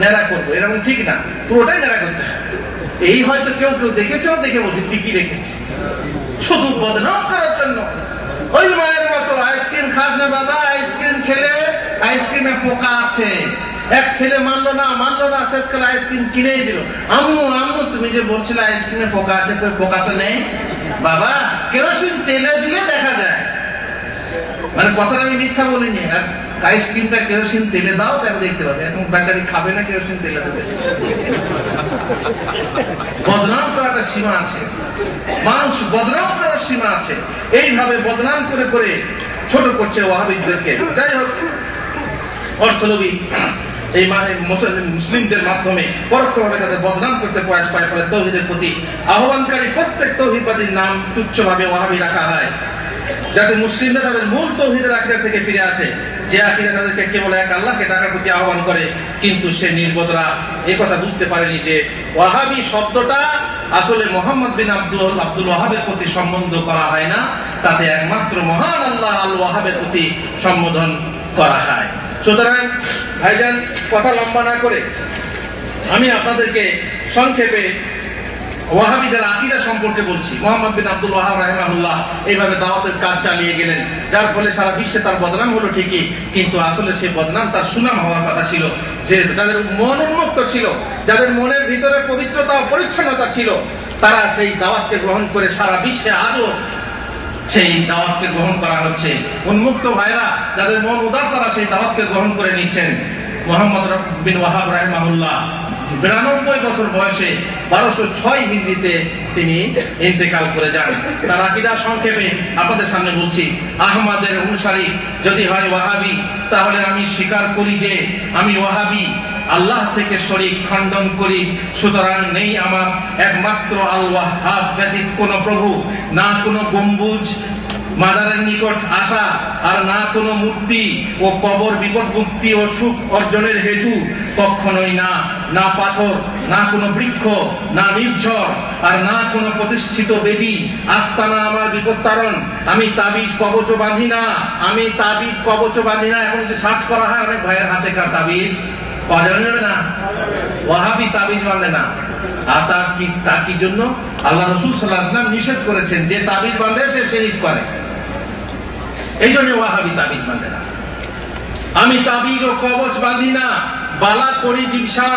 নেড়া করবো, এরকম ঠিক না, পুরোটাই নেড়া করতে হয়। এই হয়তো কেউ কেউ দেখেছে, দেখে বলছে টিকি রেখেছে, শুধু বদনাম করার জন্য। ওই মায়ের মতো আইসক্রিম খাস না বাবা, আইসক্রিম খেলে আইসক্রিমে পোকা আছে। এক ছেলে মানলো না, শেষকালে আইসক্রিম কিনেই দিল। আম্মু আম্মু তুমি যে বলছিলে আইসক্রিমে পোকা আছে, পোকা তো নেই বাবা, কেরোসিন তেলে দিলে দেখা যায়। মানে কথাটা আমি মিথ্যা বলিনি। আর আইসক্রিমটা কেরোসিন তেলে দাও, তাকে দেখতে পাবে। এখন বেচারি খাবে না, কেরোসিন তেলে দেবে। বদনাম করাটা সীমা আছে, মানুষ বদনাম করার সীমা আছে। এইভাবে বদনাম করে করে ছোট করছে ওয়াহাবিদেরকে। যাই হোক, অর্থলোভী এই মুসলিমদের মাধ্যমে পরোক্ষভাবে তাদের বদনাম করতে প্রয়াস পায়। ফলে তৌহিদের প্রতি আহ্বানকারী প্রত্যেক তৌহিদবাদীর নাম তুচ্ছভাবে ওয়াহাবি রাখা হয়, যাতে মুসলিমরা তাদের মূল তৌহিদের আকীদা থেকে ফিরে আসে, যে আকীদা তাদেরকে কেবল এক আল্লাহকে ডাকার প্রতি আহ্বান করে। কিন্তু সে নির্বোধরা এই কথা বুঝতে পারেনি যে ওয়াহাবি শব্দটা আসলে মোহাম্মদ বিন আব্দুল ওয়াহাবের প্রতি সম্বোধন করা হয় না, তাতে একমাত্র মহান আল্লাহ আল ওয়াহাবের প্রতি সম্বোধন করা হয়। সুতরাং ভাইজান, কথা লম্বা না করে আমি আপনাদেরকে সংক্ষেপে ওয়াহাবিদের আকীদা সম্পর্কে বলছি। মুহাম্মদ বিন আব্দুল ওয়াহাব রাহিমাহুল্লাহ এইভাবে দাওয়াতের কাজ চালিয়ে গেলেন, যার ফলে সারা বিশ্বে তার বদনাম হলো ঠিকই, কিন্তু আসলে সেই বদনাম তার সুনাম হওয়ার কথা ছিল। যে যাদের মন উন্মুক্ত ছিল, যাদের মনের ভিতরে পবিত্রতা ও পরিচ্ছন্নতা ছিল, তারা সেই দাওয়াতকে গ্রহণ করে সারা বিশ্বে আজও সেই দাওয়াতকে গ্রহণ করা হচ্ছে। উন্মুক্ত ভাইরা, যাদের মন উদার, তারা সেই দাওয়াতকে গ্রহণ করে নিচ্ছেন। মুহাম্মদ বিন ওয়াহাব রাহিমাহুল্লাহ 92 বছর বয়সে 1206 হিজরিতে তিনি ইন্তেকাল করে যান। তার আকীদা সংক্ষেপে আপনাদের সামনে বলছি। আহমদের অনুসারী যদি হয় ওয়াহাবি, তাহলে আমি স্বীকার করি যে আমি ওয়াহাবি, আল্লাহ থেকে শরীক খণ্ডন করি। সুতরাং নেই আমার একমাত্র আল্লাহ ব্যতীত কোন প্রভু, না কোনো গম্বুজ মাজারের নিকট আসা, আর না কোনো মূর্তি ও কবর বিপদ মুক্তি ও সুখ অর্জনের হেতু, কখনোই না। না পাথর, না কোনো বৃক্ষ, না নির্ঝর, আর না কোনো প্রতিষ্ঠিত বেদি আস্তানা আমার বিপদ তারণ। আমি তাবিজ কবচ বাঁধি না, আমি তাবিজ কবচ বাঁধি না। এখন যদি সার্চ করা হয় অনেক ভাইয়ের হাতে কার তাবিজ পাওয়া যাবে না। ওয়াহাবি তাবিজ বাঁধে না। আর তার কি জন্য? আল্লাহ রাসূল সাল্লাল্লাহু আলাইহি ওয়াসাল্লাম নিষেধ করেছেন যে তাবিজ বাঁধে সে শিরক করে। এই জন্য ওয়াহাবি তাবিজ বাঁধে না। আমি তাবিজ ও কবচ বাঁধি না, বালা করি জিবসা,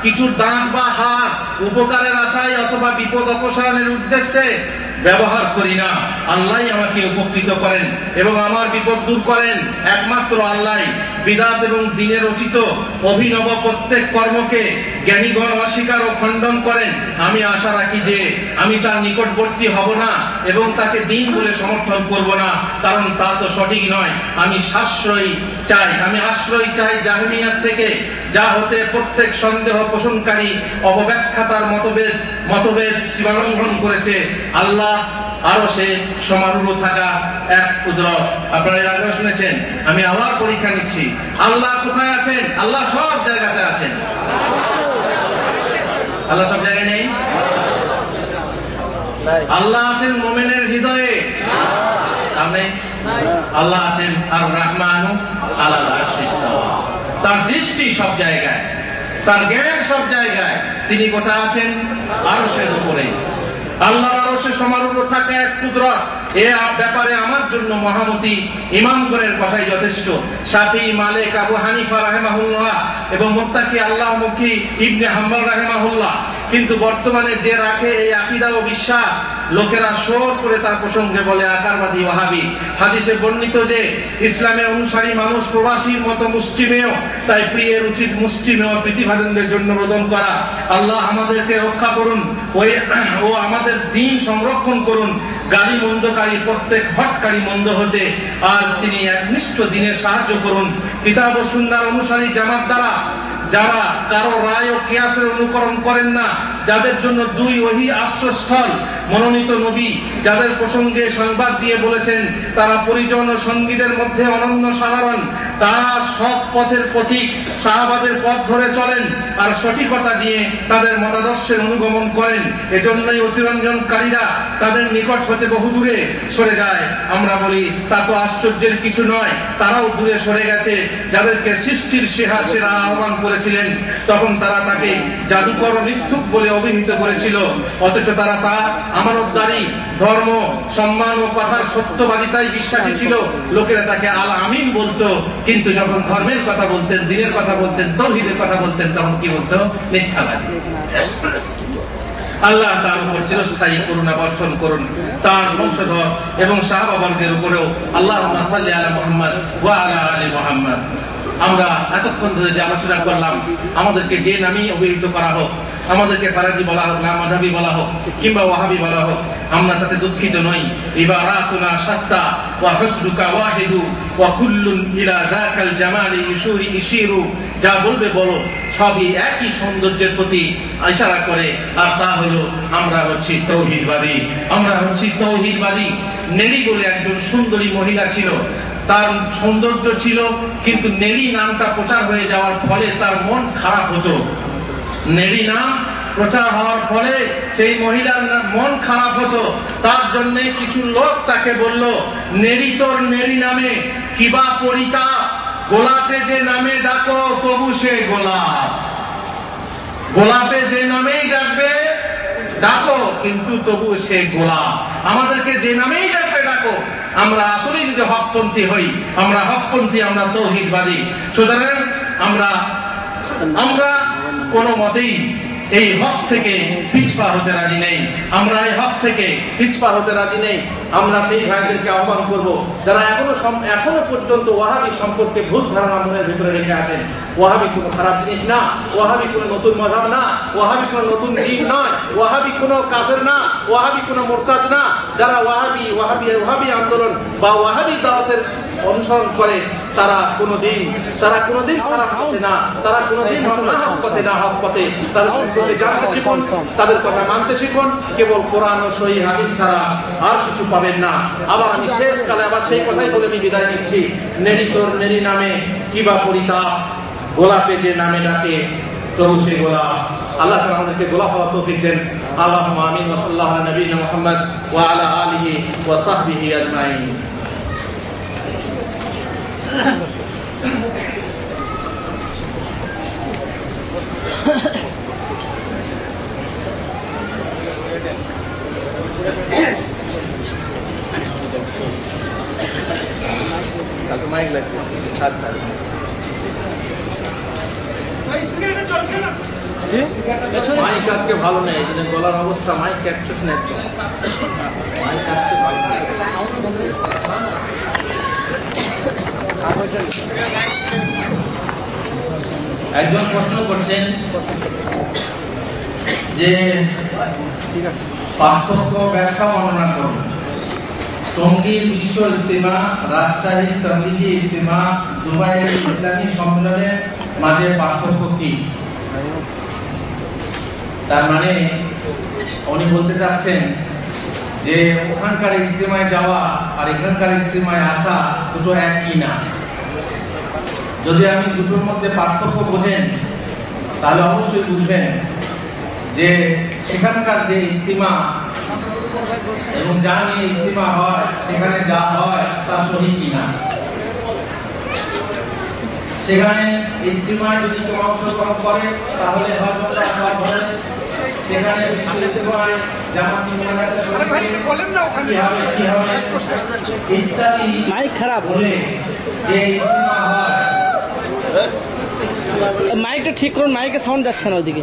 কিছু দাঁত বা হাত উপকারের আশায় অথবা বিপদ অপসারণের উদ্দেশ্যে ব্যবহার করি না। আল্লাহ আমাকে উপকৃত করেন এবং আমার বিপদ দূর করেন। একমাত্র আল্লাহ বিদআত এবং দ্বীনের রচিত অভিনব প্রত্যেক কর্মকে জ্ঞানীগণ অস্বীকার ও খণ্ডন করেন। আমি আশা রাখি যে আমি তার নিকটবর্তী হব না এবং তাকে দ্বীন বলে সমর্থন করব না, কারণ তা তো সঠিক নয়। আমি আশ্রয় চাই জাহমিয়াত থেকে, যা হতে প্রত্যেক সন্দেহ পোষণকারী অপব্যাখ্যাতার মতভেদ সীমালঙ্ঘন করেছে। আল্লাহ আরশে সমারূঢ় থাকা এক কুদরত। আপনারা এর আগে শুনেছেন, আমি আবার পরীক্ষা নিচ্ছি। আল্লাহ কোথায় আছেন? আল্লাহ সব জায়গাতে আছেন। আল্লাহ সব জায়গায় নেই? আল্লাহ আছেন মুমিনের হৃদয়ে, আল্লাহ আছেন আর রহমানু আলাল আরশি ইস্তাওয়া। তার দৃষ্টি সব জায়গায়, তার জ্ঞান সব জায়গায়। তিনি কোথায় আছেন? আরশের উপরে। আল্লাহর আরশে সমারূঢ় থাকা এক কুদরত, এ ব্যাপারে আমার জন্য মহামতি ইমামগণের কথাই যথেষ্ট। শাফি, মালিক, আবু হানিফা রাহিমাহুল্লাহ এবং মুত্তাকি আল্লাহমুখী ইবনে হাম্বল রাহিমাহুল্লাহ। কিন্তু বর্তমানে যে রাখে এই আকীদা ও বিশ্বাস, লোকেরা শোর করে তার প্রসঙ্গে বলে আকারবাদী ওয়াহাবি। হাদিসে বর্ণিত যে ইসলামের অনুসারী মানুষ প্রবাসীর মতো মুষ্টিমেয়, তাই প্রিয়ের উচিত মুষ্টিমেয় প্রীতিভাজনদের জন্য রোদন করা। আল্লাহ আমাদেরকে রক্ষা করুন ও আমাদের দ্বীন সংরক্ষণ করুন গালি মন্দকারী প্রত্যেক হটকারী মন্দ হতে, আর তিনি একনিষ্ঠ দ্বীনের সাহায্য করুন। কিতাব ও সুন্নাহর অনুসারী জামাত দ্বারা যারা কারো রায় ও কিয়াসের অনুকরণ করেন না, যাদের জন্য দুই ওহী আশ্রয়স্থল, মনোনীত নবী যাদের প্রসঙ্গে সংবাদ দিয়ে বলেছেন তারা পরিজন ও সঙ্গীদের মধ্যে অনন্য সাধারণ, তারা সৎ পথের পথিক, সাহাবাদের পথ ধরে চলেন আর সঠিকতা দিয়ে তাদের মতাদর্শের অনুগমন করেন। এজন্যই অতিরঞ্জনকারীরা তাদের নিকট হতে বহু দূরে সরে যায়। আমরা বলি তা তো আশ্চর্যের কিছু নয়, তারাও দূরে সরে গেছে। যাদেরকে সৃষ্টির সেরা আহ্বান করেছিলেন, তখন তারা তাকে জাদুকর মিথ্যুক বলে অভিহিত করেছিল, অথচ তারা তা আমানতদারি, ধর্ম, সম্মান ও কথার সত্যবাদিতায় বিশ্বাসী ছিল। লোকেরা তাকে আল আমিন বলতো, কিন্তু যখন ধর্মের কথা বলতেন, দ্বীনের কথা বলতেন, তাওহীদের কথা বলতেন, তখন কি বলতো? মিথ্যাবাদী। আল্লাহ তার উপর চিরস্থায়ী করুণা বর্ষণ করুন, তার বংশধর এবং সাহাবাবর্গের উপরেও। আল্লাহুম্মা সাল্লি আলা মুহাম্মদ ওয়া আলা আলি মুহাম্মদ। আমরা এতক্ষণ ধরে যে আলোচনা করলাম, আমাদেরকে যে নামে অভিহিত করা হোক, আমাদেরকে ফারাজি বলা হোক, লামাযহাবি বলা হোক কিংবা ওয়াহাবি বলা হোক, আমরা তাতে দুঃখিত নই। ইবারাতুনা শাত্তা ওয়া হুসনুকা ওয়াহিদু ওয়া কুল্লুন ইলা যাকাল জামালি ইশিরু। যা বলবে বলো, সবই একই সৌন্দর্যের প্রতি ইশারা করে, আর তা হলো আমরা হচ্ছি তাওহীদবাদী। আমরা হচ্ছি তাওহীদবাদী। নেলি বলে একজন সুন্দরী মহিলা ছিল, তার সৌন্দর্য ছিল, কিন্তু নেলি নামটা প্রচার হয়ে যাওয়ার ফলে তার মন খারাপ হতো। নেলি নাম প্রচার হওয়ার ফলে সেই মহিলার মন খারাপ হতো। তার জন্য কিছু লোক তাকে বলল, নেলি তোর নেলি নামে কিবা পরিতা, গোলাপে যে নামে ডাকো তবু সে গোলাপ। গোলাপে যে নামেই ডাকবে ডাকো, কিন্তু তবু সে গোলাপ। আমাদেরকে যে নামেই ডাকবে ডাকো। আমরা আসলে যদি হকপন্থী হই, আমরা হকপন্থী, আমরা তাওহীদবাদী। সুতরাং আমরা কোনো মতেই এই হক থেকে পিছপা হতে রাজি নেই। আমরা এই হক থেকে পিছপা হতে রাজি নেই। আমরা সেই ভাইদেরকে আহ্বান করব যারা এখনো পর্যন্ত ওয়াহাবি সম্পর্কে ভুল ধারণা মনের ভিতরে রেখে আছেন। ওয়াহাবি কোনো খারাপ জিনিস না, ওয়াহাবি কোনো নতুন মাযহাব না, ওয়াহাবি কোনো নতুন দ্বীন নয়, ওয়াহাবি কোনো কাফের না, ওয়াহাবি কোনো মুরতাদ না। যারা ওয়াহাবি আন্দোলন বা ওয়াহাবি দাওয়াতের অনুসরণ করে তারা কোনোদিন খারাপ পথে না, তারা কোনোদিন হক পথে না, হক পথে। তাদের সম্পর্কে জানতে শিখুন, তাদের কথা মানতে শিখুন। কেবল কোরআন ও সহিহ হাদিস ছাড়া আর কিছু পাবেন না। আবার আমি শেষ কালে আবার সেই কথাই বলে আমি বিদায় নিচ্ছি। নেড়ি তোর নেড়ি নামে কিবা পরিতাপ, গোলাপে যে নামে ডাকে তবু সে গোলাপ। আল্লাহ তাআলা আমাদেরকে গোলাপ হওয়ার তৌফিক দেন। আল্লাহুম্মা আমিন ওয়া সাল্লাল্লাহু আলা নবিয়িনা মুহাম্মদ ওয়া আলা আলিহি ওয়া সাহবিহি আজমাইন। মাইক লাগবে, মাইক আজকে ভালো নেই, গলার অবস্থা মাইক ক্যাপচার নেই, মাইক আজকে ভালো নেই। একজন প্রশ্ন করছেন যে পার্থক্য ব্যাখ্যা বর্ণনা করুন। টঙ্গীর বিশ্ব ইজতিমা, রাজশাহীর তবলিগি ইজতিমা, দুবাইয়ের ইসলামী সম্মেলনের মাঝে পার্থক্য কি? তার মানে উনি বলতে চাচ্ছেন যে ওখানকার ইজতিমায় যাওয়া আর এখানকার ইজতিমায় আসা দুটো একই না। যদি আপনি দুটোর মধ্যে পার্থক্য বোঝেন তাহলে অবশ্যই বুঝবেন যে সেখানকার যে ইজতিমা এবং যা নিয়ে ইজতিমা হয় সেখানে যা হয় তা সহি কিনা। সেখানে ইজতিমায় যদি কেউ অংশগ্রহণ করে তাহলে হয়তো তার ঘরে সেখানে ইজতিমায় জামাতি মোনাজাত বলেন না ওখানে কি হবে ইত্যাদি মাইক খারাপ বলে যে ইজতিমা হয়। মাইকটা ঠিক করুন, মাইকে সাউন্ড যাচ্ছে না ওইদিকে।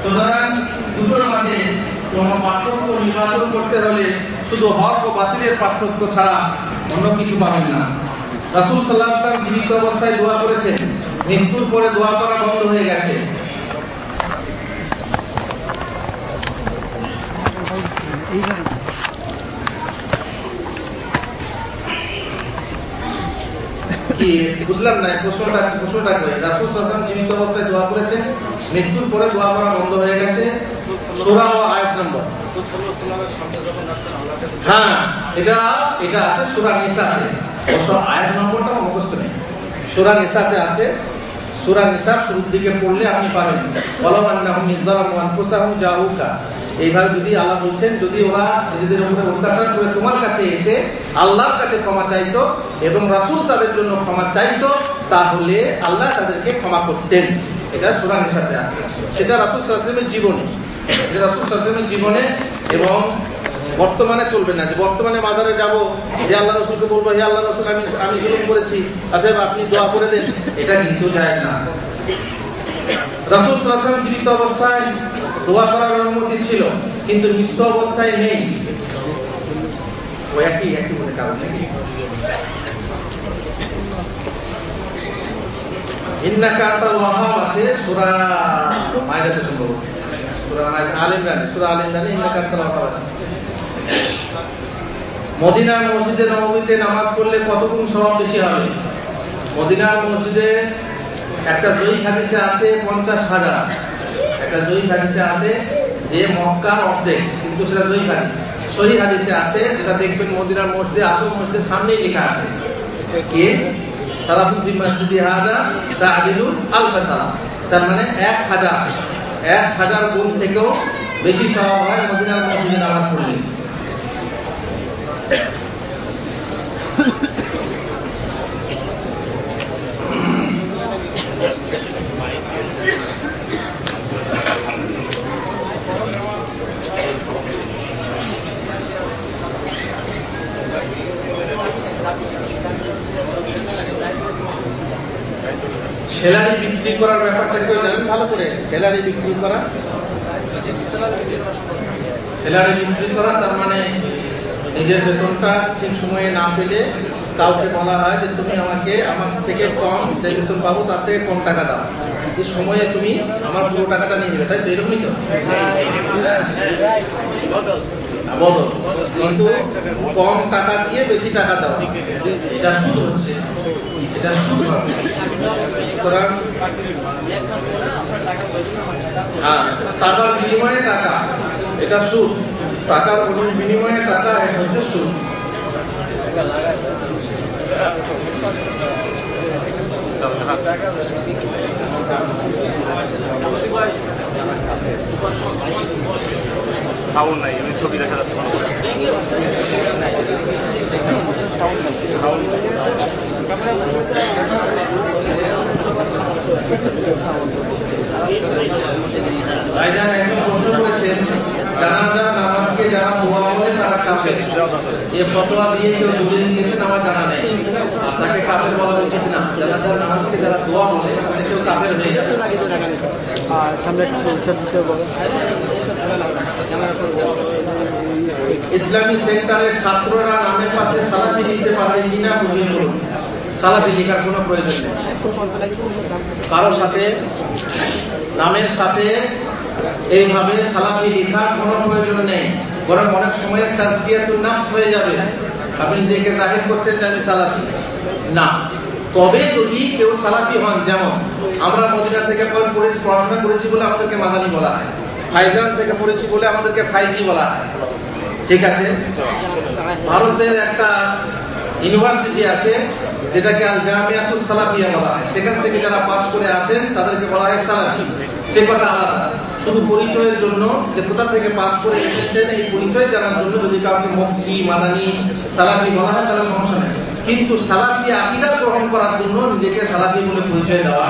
সুতরাং দুটোর মাঝে কোনো পার্থক্য নির্বাচন করতে হলে শুধু হক ও বাতিলের পার্থক্য ছাড়া অন্য কিছু পাবেন না। রাসূল সাল্লাল্লাহু আলাইহি ওয়াসাল্লাম জীবিত অবস্থায় দোয়া করেছেন, মৃত্যুর পরে দোয়া করা বন্ধ হয়ে গেছে। বুঝলাম না প্রশ্নটা কই? রাসূল সাল্লাল্লাহু আলাইহি ওয়াসাল্লাম জীবিত অবস্থায় দোয়া করেছেন, মৃত্যুর পরে দোয়া করা বন্ধ হয়ে গেছে। সূরা ও আয়াত নম্বর, হ্যাঁ এটা আছে সূরা নিসাতে। আয়াত নম্বরটা মুখস্থ নেই, সূরা নিসাতে আছে। সূরা নিসা শুরুর দিকে পড়লে আপনি পাবেন ওয়ালাউ আন্নাহুম ইযযালামু আনফুসাহুম জাউকা। এইভাবে যদি আল্লাহ বলছেন, যদি ওরা নিজেদের উপরে অত্যাচার করে তোমার কাছে এসে আল্লাহর কাছে ক্ষমা চাইতো এবং রাসূল তাদের জন্য ক্ষমা চাইতো, তাহলে আল্লাহ তাদেরকে ক্ষমা করতেন। এটা সূরা নিসাতে আছে। সেটা রাসূল সাল্লাল্লাহু আলাইহি ওয়াসাল্লামের জীবনে, এটা রাসূল সাল্লাল্লাহু আলাইহি ওয়াসাল্লামের জীবনে। এবং বর্তমানে চলবে না যে বর্তমানে বাজারে যাব, যে আল্লাহ রাসূলকে বলবো হে আল্লাহ রাসূল আমি জুলুম করেছি, অতএব আপনি দোয়া করে দেন, এটা কিন্তু যায় না। রাসূল সাল্লাল্লাহু আলাইহি ওয়াসাল্লাম জীবিত অবস্থায় দোয়া করার অনুমতি ছিল, কিন্তু মৃত অবস্থায় নেই। ওই একই বলে কারণ নাকি ইন্নাকা আনতাল ওয়াহাব আছে সূরা মাইদাতে সম্ভবত, সূরা আলে ইমরানে ইন্নাকা আনতাল ওয়াহাব আছে। মদিনার মসজিদে নববীতে নামাজ পড়লে কত গুণ সওয়াব বেশি হবে? মদিনার মসজিদে একটা সহিহ হাদিসে আছে 50,000, একটা সহিহ হাদিসে আছে যে মক্কার অর্ধেক, কিন্তু সেটা সহিহ হাদিসে আছে, যেটা দেখবেন মদিনার মসজিদে আসল মসজিদের সামনেই লেখা আছে কি সালাতু ফি মসজিদি হাযা তা'দিলু আলফ সালাত, তার মানে 1000 গুণ থেকেও বেশি সওয়াব হয় মদিনার মসজিদে নামাজ পড়লে। সেলারি বিক্রি করার ব্যাপারটা কেউ জানেন ভালো করে? সেলারি বিক্রি করা তার মানে নিজের বেতনটা ঠিক সময়ে না পেলে কাউকে বলা হয় যে তুমি আমাকে আমার থেকে কম যে বেতন পাবো তার থেকে কম টাকা দাও, এই সময়ে তুমি আমার পুরো টাকাটা নিয়ে নেবে, তাই তো? এরকমই তো বদল, কিন্তু কম টাকা দিয়ে বেশি টাকা দেওয়া, এটা সুদ হচ্ছে, এটা সুদ হবে। সুতরাং টাকার বিনিময়ে টাকা, এটা সুদ। টাকার বিনিময়ে টাকা, এটা হচ্ছে সুদ। সাউন্ড নাই, এমনি ছবি দেখা যাচ্ছে। ভাইজান একজন প্রশ্ন করেছেন, জানাজা নামাজকে যারা দোয়া বলে তারা কাফের, এই ফতোয়া দিয়ে কেউ দলিল দিয়েছেন আমার জানা নেই। আপনাকে কাফের বলা উচিত না। জানাজার নামাজকে যারা দোয়া বলে তাদের কেউ কাফের হয়ে যাবে। ইসলামী সেন্টারের ছাত্ররা নামের পাশে সালাফি লিখতে পারবে কিনা বুঝিয়ে বলুন। সালাফি লেখার কোনো প্রয়োজন নেই। কারোর সাথে নামের সাথে এইভাবে সালাফি লেখার কোনো প্রয়োজন নেই, বরং অনেক সময় তাজকিয়াতুন নাফস হয়ে যাবে। আপনি দেখে জাহির করছেন যে আমি সালাফি না। তবে যদি কেউ সালাফি হন, যেমন আমরা মদিনা থেকে পড়াশোনা করেছি বলে আমাদেরকে মাদানি বলা হয়, ফাইজান থেকে পড়েছি বলে আমাদেরকে ফাইজি বলা হয়, ঠিক আছে? ভারতের একটা ইউনিভার্সিটি আছে যেটাকে আল জামিয়াতুস সালাফিয়া বলা হয়, সেখান থেকে যারা পাস করে আসেন তাদেরকে বলা হয় সালাফি। সে কথা আলাদা। শুধু পরিচয়ের জন্য যে কোথা থেকে পাস করে এসেছেন এই পরিচয় জানার জন্য যদি কাউকে মক্কি, মাদানি, সালাফি বলা হয় তাহলে সমস্যা নেই, কিন্তু সালাফি আকীদা গ্রহণ করার জন্য নিজেকে সালাফি বলে পরিচয় দেওয়া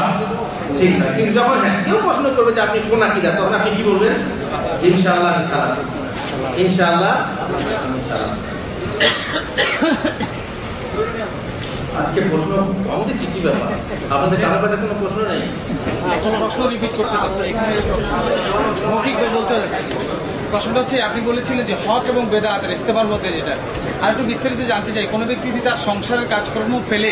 ঠিক না। কিন্তু যখন কেউ প্রশ্ন করবে যে আপনি কোন আকীদা, তখন আপনি কি বলবেন? ইনশাআল্লাহ আমি সালাফি, ইনশাআল্লাহ আমি সালাফি। আজকে প্রশ্ন আমাদের কি ব্যাপার? আপনাদের কারোর কাছে কোনো প্রশ্ন নেই? একটা প্রশ্ন রিপিট করতে চাচ্ছি, এখানে মৌখিক বলতে যাচ্ছি। প্রশ্নটা হচ্ছে, আপনি বলেছিলেন যে হক এবং বেদাতের ইস্তেমার মধ্যে যেটা, আর একটু বিস্তারিত জানতে চাই। কোনো ব্যক্তি যদি তার সংসারের কাজকর্ম ফেলে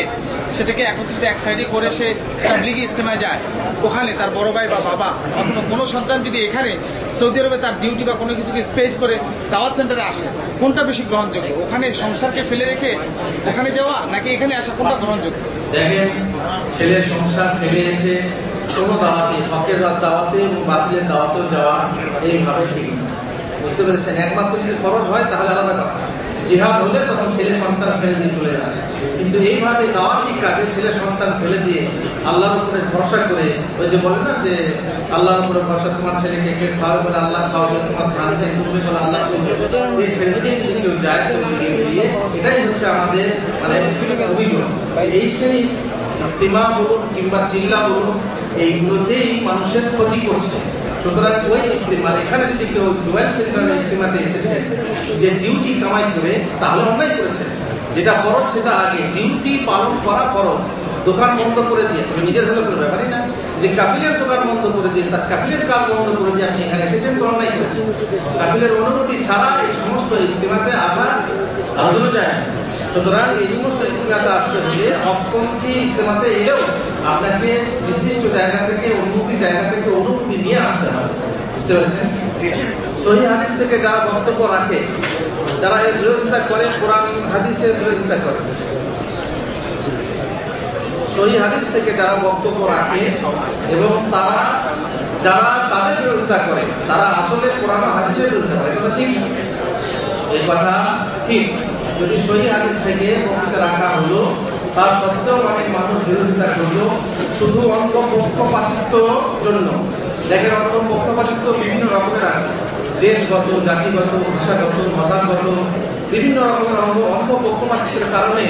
সেটাকে একত্রিত এক সাইডে করে সে তাবলীগি ইস্তেমায় যায়, ওখানে তার বড় ভাই বা বাবা অথবা কোনো সন্তান যদি এখানে সৌদি আরবে তার ডিউটি বা কোনো কিছুকে স্পেস করে দাওয়াত সেন্টারে আসে, কোনটা বেশি গ্রহণযোগ্য? ওখানে সংসারকে ফেলে রেখে ওখানে যাওয়া নাকি এখানে আসা, কোনটা গ্রহণযোগ্য? দেখেন, ছেলে সংসার ফেলে এসে কোনো দাওয়াতে, হকের দাওয়াতে এবং বাতিলের দাওয়াতেও যাওয়া এইভাবে ঠিক না। বুঝতে পেরেছেন? একমাত্র যদি ফরজ হয় তাহলে আলাদা কথা, জিহাদ হলে তখন ছেলে সন্তান ফেলে দিয়ে চলে যায়। কিন্তু এইভাবে দাওয়াতি কাজে ছেলে সন্তান ফেলে দিয়ে আল্লাহর উপরে ভরসা করে, ওই যে বলে না যে আল্লাহর উপরে ভরসা, তোমার ছেলেকে কে খাওয়াবে বলে আল্লাহ খাওয়াবে, তোমার প্রাণ থেকে তুমি বলে আল্লাহ করবে, এই ছেলেকে যদি কেউ যায় দিয়ে, এটাই হচ্ছে আমাদের মানে অভিযোগ। এই শ্রেণী ইস্তেমা বলুন কিংবা চিল্লা বলুন, এইগুলোতেই মানুষের ক্ষতি করছে। সুতরাং ওই ইস্তেমার এখানে যদি কেউ ডুয়েল সেন্টারের ইস্তেমাতে এসেছে যে ডিউটি কামাই করে, তাহলে অন্যায় করেছে। যেটা ফরজ সেটা আগে, ডিউটি পালন করা ফরজ। দোকান বন্ধ করে দিয়ে, তবে নিজের হলে কোনো ব্যাপারই না। যদি কাপিলের দোকান বন্ধ করে দিয়ে, তার কাপিলের কাজ বন্ধ করে দিয়ে আপনি এখানে এসেছেন, তো অন্যায় করেছেন। কাপিলের অনুমতি ছাড়া এই সমস্ত ইস্তেমাতে আসা আলোচনা যায়। সুতরাং এই সমস্ত ইস্তেমাতে আসতে হলে অপন্থী ইস্তেমাতে এলেও আপনাকে জায়গা থেকে অনুমতি নিয়ে আসতে হবে। বুঝতে পেরেছেন? সহিহ হাদিস থেকে যারা বক্তব্য রাখে, যারা এর বিরোধিতা করে, কোরআন হাদিসের বিরোধিতা করে, সহিহ হাদিস থেকে যারা বক্তব্য রাখে এবং যারা তাদের বিরোধিতা করে, তারা আসলে কোরআন হাদিসের বিরোধিতা করে। কথা ঠিক? এই কথা ঠিক। যদি সহিহ হাদিস থেকে বক্তৃতা রাখা হলো, তার সত্ত্বেও অনেক মানুষ বিরোধিতা করলো শুধু অন্তঃপক্ষপাতিত্ব জন্য। দেখেন, অন্তঃপক্ষপাতিত্ব বিভিন্ন রকমের আছে, দেশগত, জাতিগত, ভাষাগত, মজাগত, বিভিন্ন রকমের অন্তঃপক্ষপাতিত্বের কারণে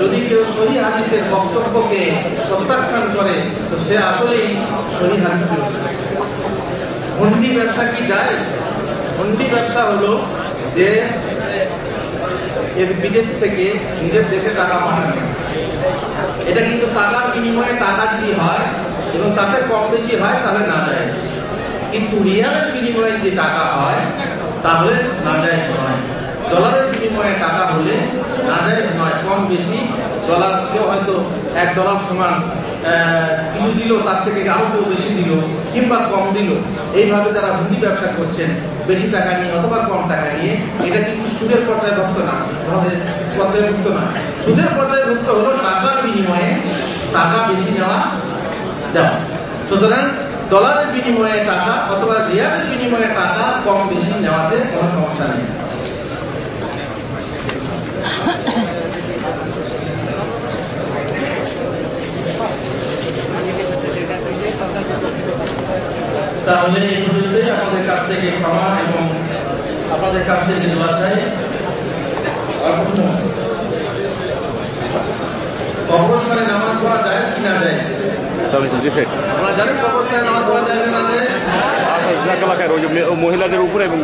যদি কেউ সহিহ হাদিসের বক্তব্যকে প্রত্যাখ্যান করে, তো সে আসলেই সহিহ হাদিস বিরোধী। হুন্ডি ব্যবসা কি জায়েজ? হুন্ডি ব্যবসা হলো যে বিদেশ থেকে নিজের দেশে টাকা পাঠানো। এটা কিন্তু টাকার বিনিময়ে টাকা যদি হয় এবং তাতে কম বেশি হয় তাহলে না জায়েজ, কিন্তু রিয়ালের বিনিময়ে যদি টাকা হয় তাহলে না জায়েজ নয়। ডলারের বিনিময়ে টাকা হলে না জায়েজ নয়। কম বেশি ডলার, কেউ হয়তো $1 সমান কিছু দিল, তার থেকে আরো কেউ বেশি দিল কিংবা কম দিল, এইভাবে যারা হুন্ডি ব্যবসা করছেন বেশি টাকা নিয়ে অথবা কম টাকা নিয়ে, এটা কিন্তু সুদের পর্যায়ভুক্ত না, আমাদের পর্যায়ভুক্ত না। সুদের পর্যায়ভুক্ত হলো টাকার বিনিময়ে টাকা বেশি দেওয়া। সুতরাং ডলারের বিনিময়ে টাকা অথবা রিয়ালের বিনিময়ে টাকা কম বেশি নেওয়াতে কোনো সমস্যা নেই। তাহলে এই পর্যন্তই আপনাদের কাছ থেকে ক্ষমা এবং আপনাদের কাছ থেকে দোয়া চাই। কবরস্থানে নামাজ পড়া যায় কি না যায়? আপনারা জানেন কবরস্থানে নামাজ পড়া যায় না যায়? মহিলাদের উপরে এবং